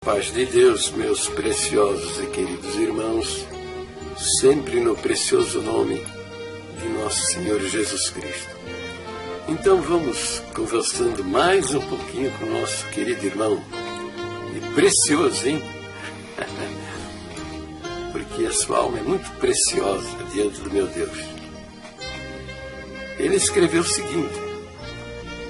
Paz de Deus, meus preciosos e queridos irmãos, sempre no precioso nome de nosso Senhor Jesus Cristo. Então vamos conversando mais um pouquinho com o nosso querido irmão. E precioso, hein? Porque a sua alma é muito preciosa diante do meu Deus. Ele escreveu o seguinte: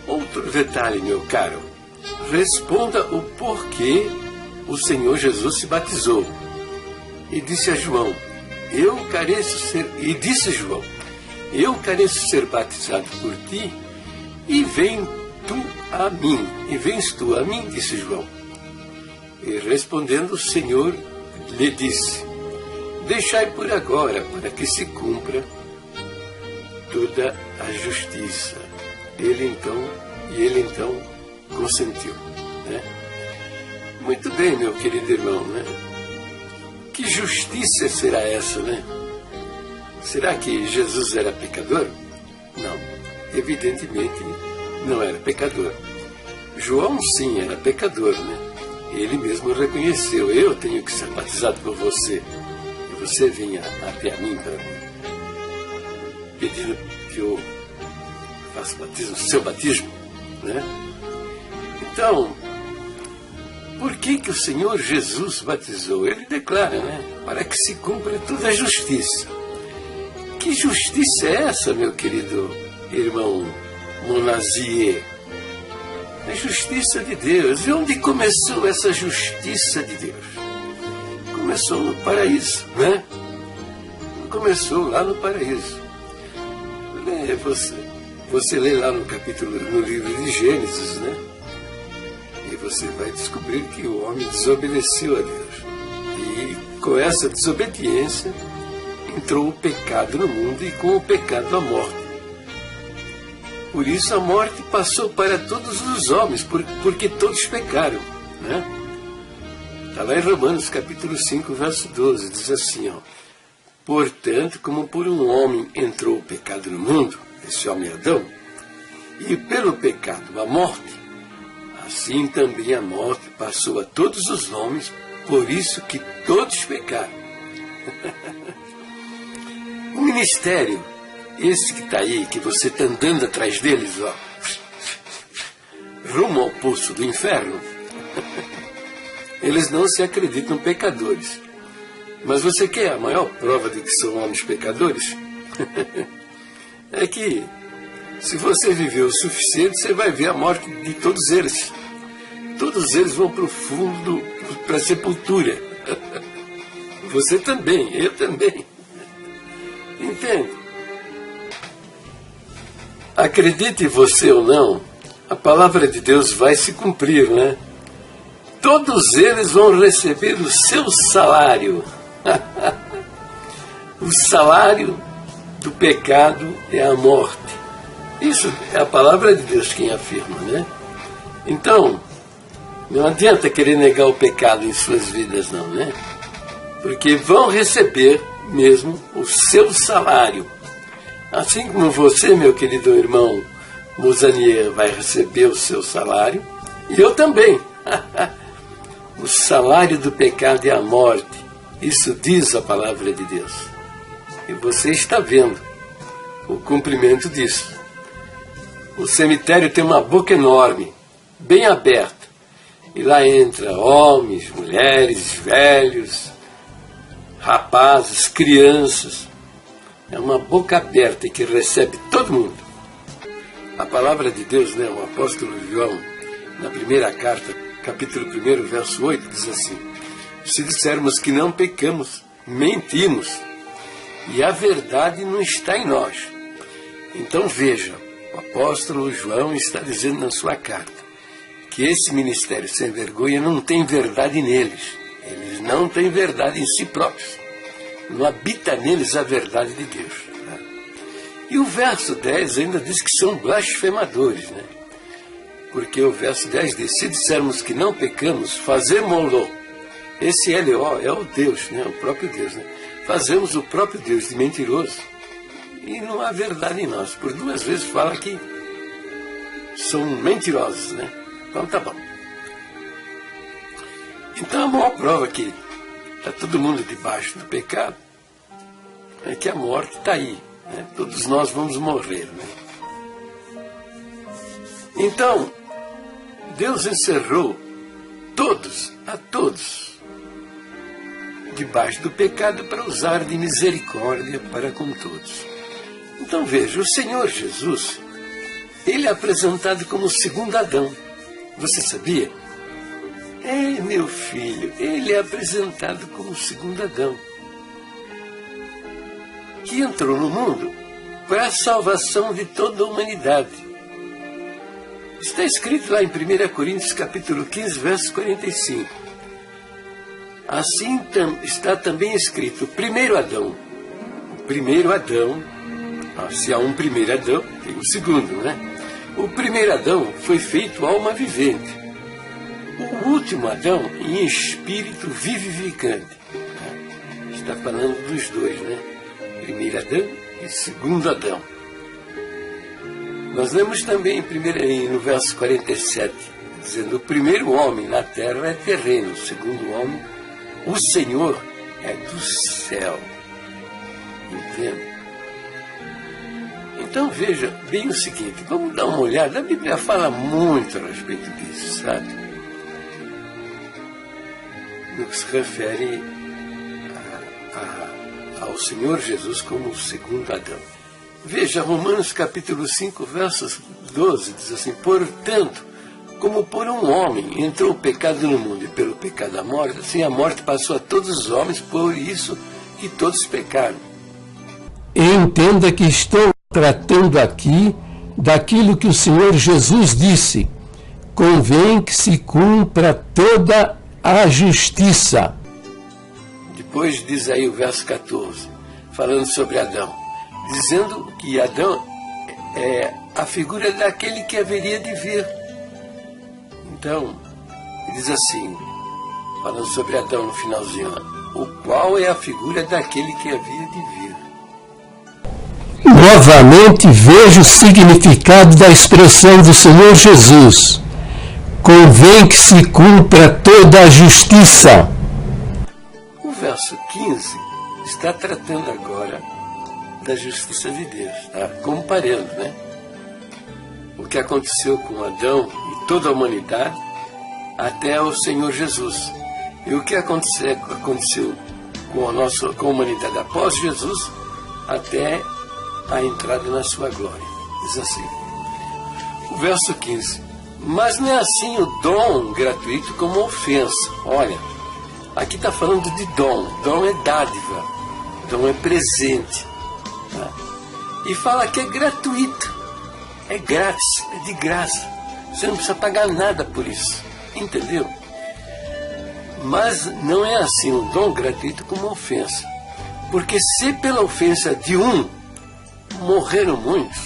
outro detalhe, meu caro, responda o porquê o Senhor Jesus se batizou. E disse a João, eu careço ser batizado por ti, e vens tu a mim, disse João. E respondendo o Senhor lhe disse, deixai por agora, para que se cumpra toda a justiça. Ele então consentiu, né? Muito bem, meu querido irmão, né? Que justiça será essa, né? Será que Jesus era pecador? Não, evidentemente não era pecador. João sim era pecador, né? Ele mesmo reconheceu, eu tenho que ser batizado por você, e você vinha até a mim para pedindo que eu faça o seu batismo, né? Então, por que o Senhor Jesus batizou? Ele declara, né? Para que se cumpra toda a justiça. Que justiça é essa, meu querido irmão Monazier? A justiça de Deus. E onde começou essa justiça de Deus? Começou no paraíso, né? Começou lá no paraíso. Você lê lá no livro de Gênesis, né? E você vai descobrir que o homem desobedeceu a Deus. E com essa desobediência entrou o pecado no mundo e com o pecado a morte. Por isso a morte passou para todos os homens, porque todos pecaram, né? Está lá em Romanos capítulo 5, verso 12, diz assim, ó, portanto, como por um homem entrou o pecado no mundo, esse homem Adão, e pelo pecado a morte, assim também a morte passou a todos os homens, por isso que todos pecaram. O ministério, esse que está aí, que você está andando atrás deles, ó, rumo ao poço do inferno, eles não se acreditam pecadores. Mas você quer a maior prova de que são homens pecadores? É que, se você viveu o suficiente, você vai ver a morte de todos eles. Todos eles vão para o fundo, para a sepultura. Você também, eu também. Entende? Acredite você ou não, a palavra de Deus vai se cumprir, né? Todos eles vão receber o seu salário. O salário do pecado é a morte. Isso é a palavra de Deus quem afirma, né? Então, não adianta querer negar o pecado em suas vidas, não, né? Porque vão receber mesmo o seu salário. Assim como você, meu querido irmão Mousanier, vai receber o seu salário, e eu também. O salário do pecado é a morte. Isso diz a palavra de Deus. E você está vendo o cumprimento disso. O cemitério tem uma boca enorme, bem aberta. E lá entra homens, mulheres, velhos, rapazes, crianças. É uma boca aberta que recebe todo mundo. A palavra de Deus, né, o apóstolo João, na primeira carta, capítulo 1, verso 8, diz assim, se dissermos que não pecamos, mentimos, e a verdade não está em nós. Então veja, o apóstolo João está dizendo na sua carta que esse ministério sem vergonha não tem verdade neles. Eles não têm verdade em si próprios. Não habita neles a verdade de Deus. Tá? E o verso 10 ainda diz que são blasfemadores, né? Porque o verso 10 diz, se dissermos que não pecamos, fazemos-lo. Esse L.O. é o Deus, né? O próprio Deus, né? Fazemos o próprio Deus de mentiroso. E não há verdade em nós. Por 2 vezes fala que são mentirosos, né? Então tá bom. Então a maior prova que está todo mundo debaixo do pecado é que a morte está aí, né? Todos nós vamos morrer, né? Então, Deus encerrou a todos, debaixo do pecado para usar de misericórdia para com todos. Então veja, o Senhor Jesus, ele é apresentado como o segundo Adão. Você sabia? É, meu filho, ele é apresentado como o segundo Adão, que entrou no mundo para a salvação de toda a humanidade. Está escrito lá em 1 Coríntios capítulo 15, verso 45. Assim está também escrito, o primeiro Adão. O primeiro Adão, se há um primeiro Adão, tem um segundo, né? O primeiro Adão foi feito alma vivente. O último Adão em espírito vivificante. Está falando dos dois, né? Primeiro Adão e segundo Adão. Nós lemos também no verso 47, dizendo, o primeiro homem na terra é terreno, o segundo homem, o Senhor é do céu. Entende? Então veja bem o seguinte, vamos dar uma olhada, a Bíblia fala muito a respeito disso, sabe? No que se refere ao Senhor Jesus como o segundo Adão. Veja, Romanos capítulo 5, versos 12, diz assim, portanto, como por um homem entrou o pecado no mundo e pelo pecado a morte, assim a morte passou a todos os homens, por isso que todos pecaram. Entenda que estou tratando aqui daquilo que o Senhor Jesus disse, convém que se cumpra toda a justiça. Depois diz aí o verso 14, falando sobre Adão, dizendo que Adão é a figura daquele que haveria de vir. Então, diz assim, falando sobre Adão no finalzinho, o qual é a figura daquele que havia de vir. Novamente vejo o significado da expressão do Senhor Jesus. Convém que se cumpra toda a justiça. O verso 15 está tratando agora da justiça de Deus, tá? Comparando, né? O que aconteceu com Adão e toda a humanidade até o Senhor Jesus. E o que aconteceu com a humanidade após Jesus até a entrada na sua glória. Diz assim, o verso 15, mas não é assim o dom gratuito como ofensa. Olha, aqui está falando de dom. Dom é dádiva, dom é presente. Tá? E fala que é gratuito, é grátis, é de graça. Você não precisa pagar nada por isso, entendeu? Mas não é assim o dom gratuito como ofensa. Porque se pela ofensa de um morreram muitos,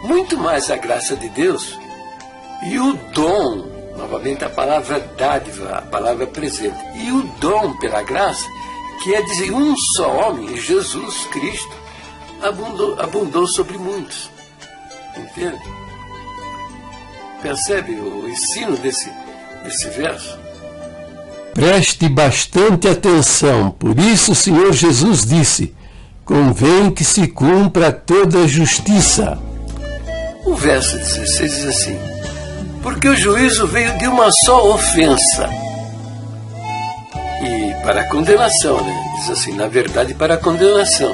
muito mais a graça de Deus e o dom, novamente a palavra dádiva, a palavra presente, e o dom pela graça, que é dizer um só homem, Jesus Cristo, abundou sobre muitos. Entende? Percebe o ensino desse verso? Preste bastante atenção, por isso o Senhor Jesus disse, convém que se cumpra toda a justiça. O verso 16 diz assim, porque o juízo veio de uma só ofensa e para a condenação, né? Diz assim, na verdade para a condenação,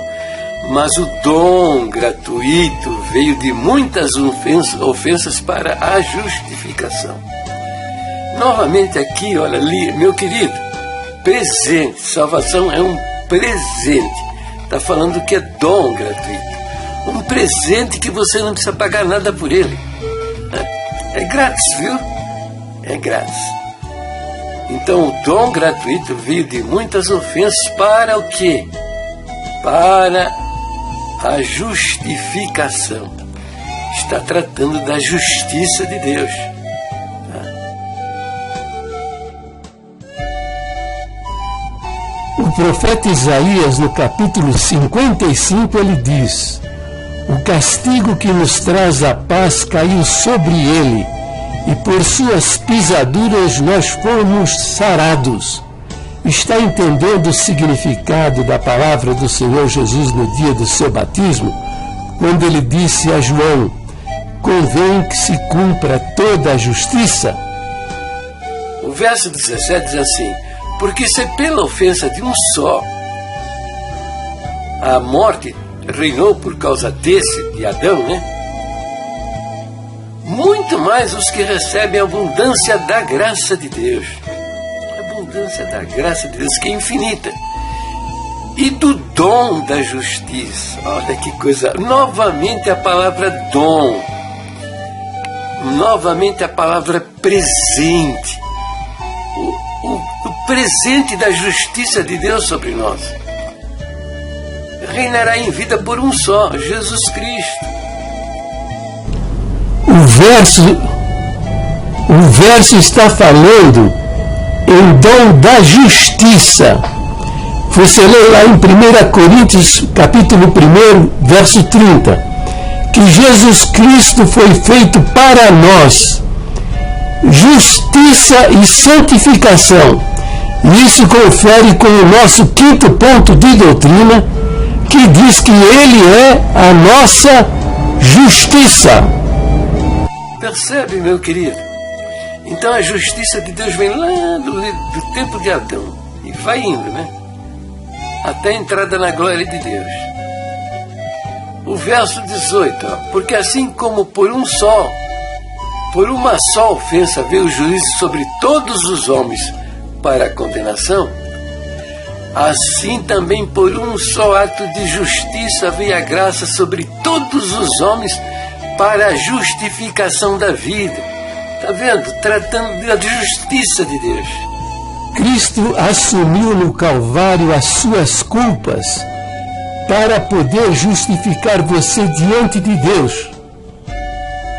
mas o dom gratuito veio de muitas ofensas para a justificação. Novamente aqui, olha ali, meu querido, presente, salvação é um presente. Está falando que é dom gratuito. Um presente que você não precisa pagar nada por ele. É grátis, viu? É grátis. Então o dom gratuito veio de muitas ofensas para o quê? Para a justificação. Está tratando da justiça de Deus. O profeta Isaías, no capítulo 55, ele diz, o castigo que nos traz a paz caiu sobre ele, e por suas pisaduras nós fomos sarados. Está entendendo o significado da palavra do Senhor Jesus no dia do seu batismo? Quando ele disse a João: convém que se cumpra toda a justiça? O verso 17 diz assim: porque se pela ofensa de um só a morte reinou por causa de Adão, né? Muito mais os que recebem a abundância da graça de Deus. A abundância da graça de Deus, que é infinita. E do dom da justiça. Olha que coisa. Novamente a palavra dom. Novamente a palavra presente. O presente da justiça de Deus sobre nós. Reinará em vida por um só, Jesus Cristo. O verso está falando em dom da justiça. Você lê lá em 1 Coríntios, capítulo 1, verso 30, que Jesus Cristo foi feito para nós justiça e santificação. E isso confere com o nosso quinto ponto de doutrina, que diz que Ele é a nossa justiça. Percebe, meu querido? Então a justiça de Deus vem lá do tempo de Adão e vai indo, né? Até a entrada na glória de Deus. O verso 18, ó, porque assim como por uma só ofensa veio o juízo sobre todos os homens para a condenação, assim também por um só ato de justiça veio a graça sobre todos os homens para a justificação da vida. Está vendo? Tratando da justiça de Deus. Cristo assumiu no Calvário as suas culpas para poder justificar você diante de Deus.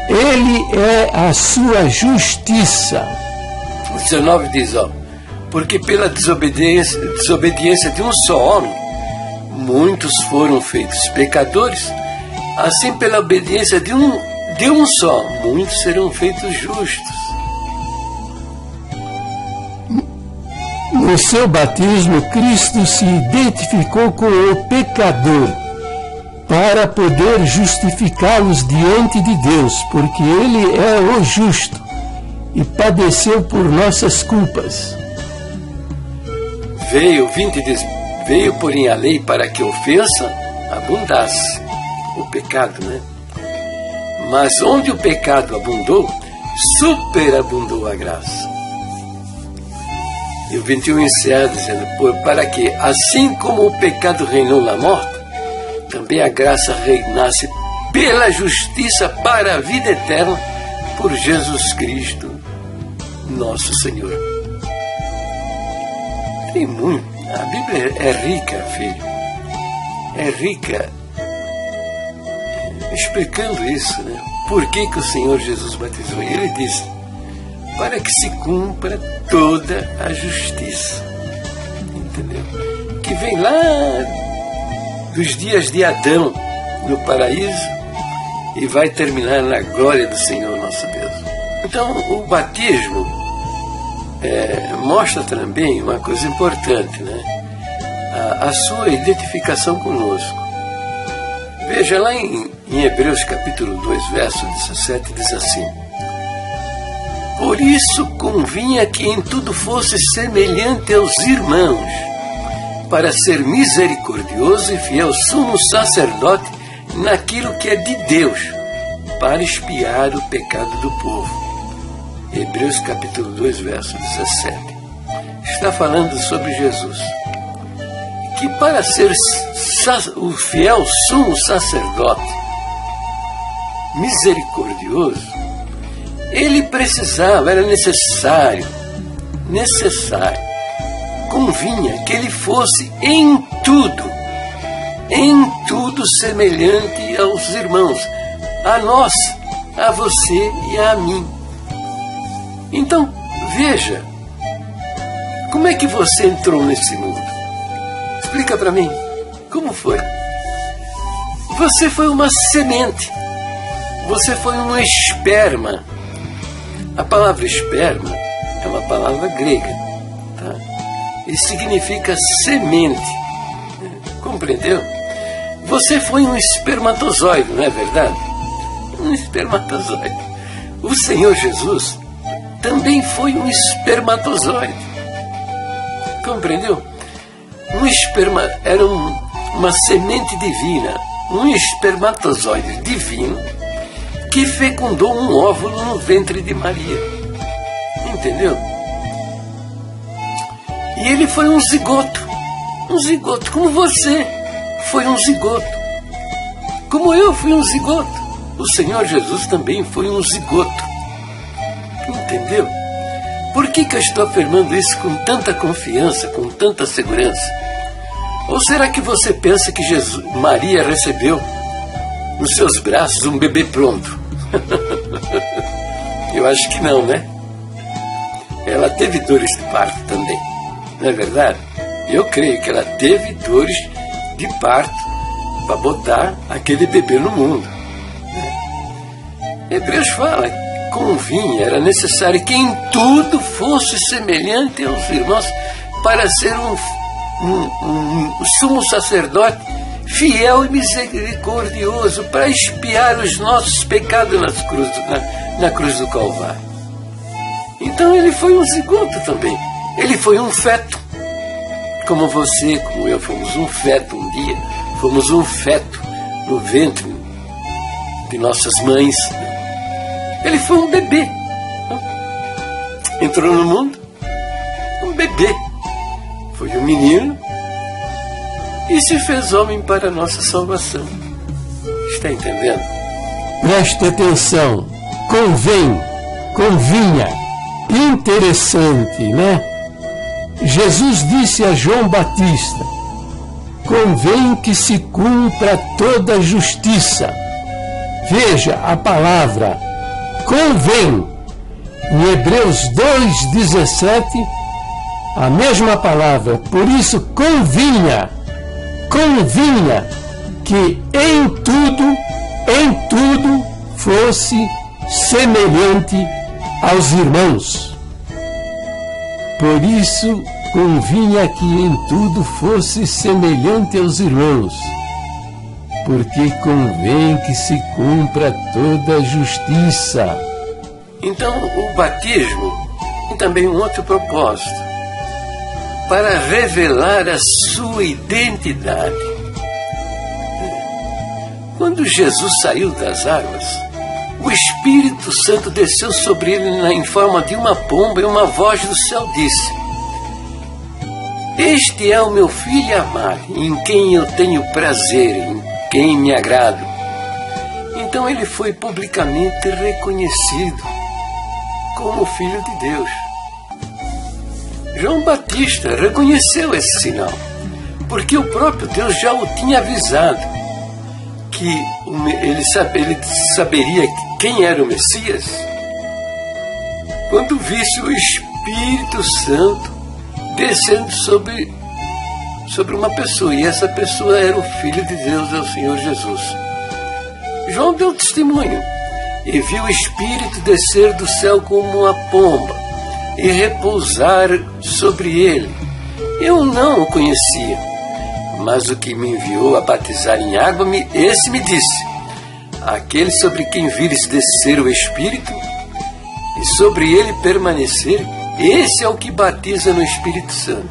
Ele é a sua justiça. O 19 diz, ó, porque pela desobediência de um só homem, muitos foram feitos pecadores, assim pela obediência de um só, muitos serão feitos justos. No seu batismo, Cristo se identificou com o pecador para poder justificá-los diante de Deus, porque Ele é o justo e padeceu por nossas culpas. Veio, 20 diz, veio porém a lei para que a ofensa abundasse, o pecado, né? Mas onde o pecado abundou, superabundou a graça. E o 21 encerra dizendo, para que, assim como o pecado reinou na morte, também a graça reinasse pela justiça para a vida eterna por Jesus Cristo, nosso Senhor. Tem muito. A Bíblia é rica, filho. É rica explicando isso, né? Por que o Senhor Jesus batizou? E Ele disse, para que se cumpra toda a justiça. Entendeu? Que vem lá dos dias de Adão no paraíso e vai terminar na glória do Senhor nosso Deus. Então, o batismo mostra também uma coisa importante, né? A sua identificação conosco. Veja lá em Hebreus capítulo 2, verso 17, diz assim, por isso convinha que em tudo fosse semelhante aos irmãos, para ser misericordioso e fiel sumo sacerdote naquilo que é de Deus, para expiar o pecado do povo. Hebreus capítulo 2, verso 17. Está falando sobre Jesus, que para ser o fiel sumo sacerdote misericordioso, ele precisava, era necessário, convinha que ele fosse em tudo semelhante aos irmãos, a nós, a você e a mim. Então, veja, como é que você entrou nesse mundo? Explica para mim, como foi? Você foi uma semente, você foi um esperma, A palavra esperma é uma palavra grega, tá? E significa semente. Compreendeu? Você foi um espermatozoide, não é verdade? Um espermatozoide. O Senhor Jesus também foi um espermatozoide. Compreendeu? Era uma semente divina, um espermatozoide divino que fecundou um óvulo no ventre de Maria. Entendeu? E ele foi um zigoto, como você foi um zigoto, como eu fui um zigoto. O Senhor Jesus também foi um zigoto. Entendeu? Por que eu estou afirmando isso com tanta confiança, com tanta segurança? Ou será que você pensa que Maria recebeu nos seus braços um bebê pronto? Eu acho que não, né? Ela teve dores de parto também, não é verdade? Eu creio que ela teve dores de parto para botar aquele bebê no mundo. Hebreus fala, convinha, era necessário que em tudo fosse semelhante aos irmãos para ser um sumo sacerdote fiel e misericordioso para expiar os nossos pecados na cruz do Calvário. Então ele foi um zigoto também. Ele foi um feto. Como você, como eu, fomos um feto um dia. Fomos um feto no ventre de nossas mães. Ele foi um bebê. Entrou no mundo, um bebê. Foi um menino e se fez homem para a nossa salvação. Está entendendo? Preste atenção. Convinha. Interessante, né? Jesus disse a João Batista: convém que se cumpra toda a justiça. Veja a palavra convém. Em Hebreus 2,17, a mesma palavra. Por isso convinha que em tudo fosse semelhante aos irmãos. Por isso convinha que em tudo fosse semelhante aos irmãos, porque convém que se cumpra toda a justiça. Então o batismo tem também um outro propósito, para revelar a sua identidade. Quando Jesus saiu das águas, o Espírito Santo desceu sobre ele em forma de uma pomba, e uma voz do céu disse: este é o meu filho amado, em quem eu tenho prazer, em quem me agrado. Então ele foi publicamente reconhecido como Filho de Deus. João Batista reconheceu esse sinal, porque o próprio Deus já o tinha avisado que ele saberia quem era o Messias quando visse o Espírito Santo descendo sobre uma pessoa, e essa pessoa era o Filho de Deus, é o Senhor Jesus. João deu testemunho e viu o Espírito descer do céu como uma pomba e repousar sobre ele. Eu não o conhecia, mas o que me enviou a batizar em água, esse me disse: aquele sobre quem vires descer o Espírito e sobre ele permanecer, esse é o que batiza no Espírito Santo.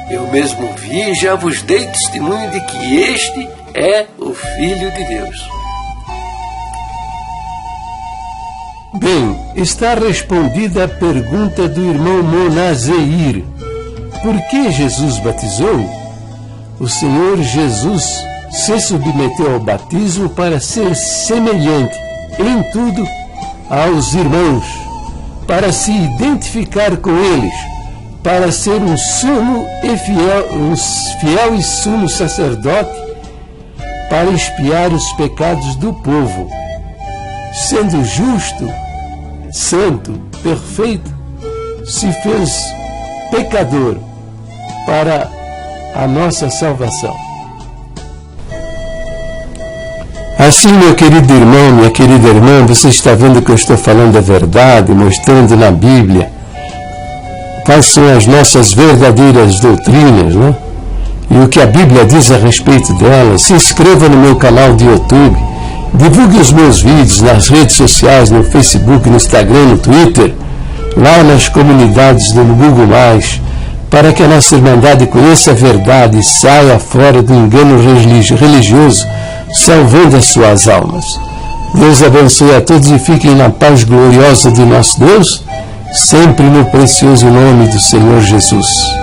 Eu mesmo vi e já vos dei testemunho de que este é o Filho de Deus. Bem, está respondida a pergunta do irmão Monazeir. Por que Jesus batizou? O Senhor Jesus se submeteu ao batismo para ser semelhante em tudo aos irmãos, para se identificar com eles, para ser um fiel e sumo sacerdote, para expiar os pecados do povo. Sendo justo, santo, perfeito, se fez pecador para a nossa salvação. Assim, meu querido irmão, minha querida irmã, você está vendo que eu estou falando a verdade, mostrando na Bíblia quais são as nossas verdadeiras doutrinas, né? E o que a Bíblia diz a respeito delas. Se inscreva no meu canal de YouTube, divulgue os meus vídeos nas redes sociais, no Facebook, no Instagram, no Twitter, lá nas comunidades do Google+, para que a nossa Irmandade conheça a verdade e saia fora do engano religioso, salvando as suas almas. Deus abençoe a todos e fiquem na paz gloriosa de nosso Deus, sempre no precioso nome do Senhor Jesus.